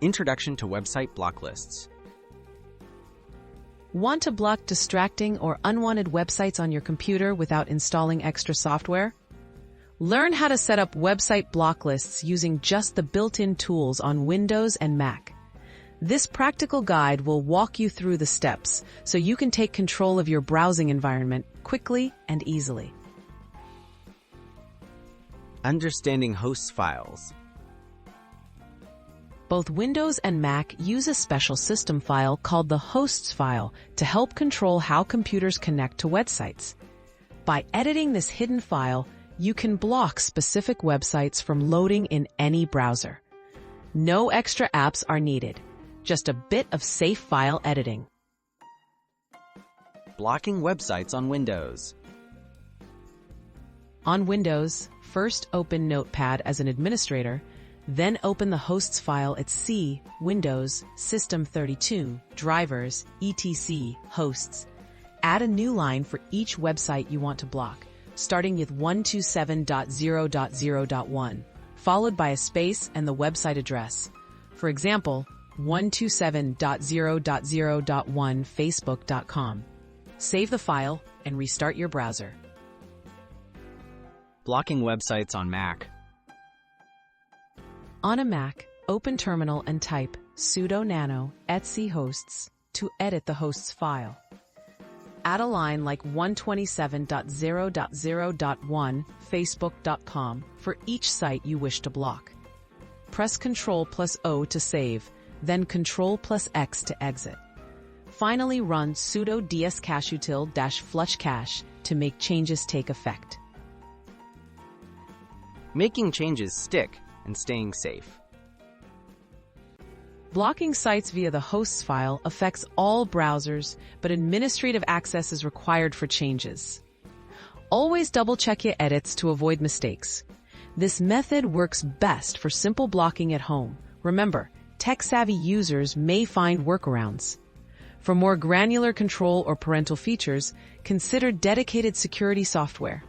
Introduction to Website Blocklists. Want to block distracting or unwanted websites on your computer without installing extra software? Learn how to set up website block lists using just the built-in tools on Windows and Mac. This practical guide will walk you through the steps so you can take control of your browsing environment quickly and easily. Understanding host files. Both Windows and Mac use a special system file called the hosts file to help control how computers connect to websites. By editing this hidden file, you can block specific websites from loading in any browser. No extra apps are needed, just a bit of safe file editing. Blocking websites on Windows. On Windows, first open Notepad as an administrator, then open the hosts file at C, Windows, System32, Drivers, etc., Hosts. Add a new line for each website you want to block, starting with 127.0.0.1, followed by a space and the website address. For example, 127.0.0.1 facebook.com. Save the file and restart your browser. Blocking websites on Mac. On a Mac, open Terminal and type sudo nano etc hosts to edit the hosts file. Add a line like 127.0.0.1 facebook.com for each site you wish to block. Press Ctrl+O to save, then Ctrl+X to exit. Finally, run sudo dsutil-flushcache to make changes take effect. Making changes stick and staying safe. Blocking sites via the hosts file affects all browsers, but administrative access is required for changes. Always double-check your edits to avoid mistakes. This method works best for simple blocking at home. Remember, tech-savvy users may find workarounds. For more granular control or parental features, consider dedicated security software.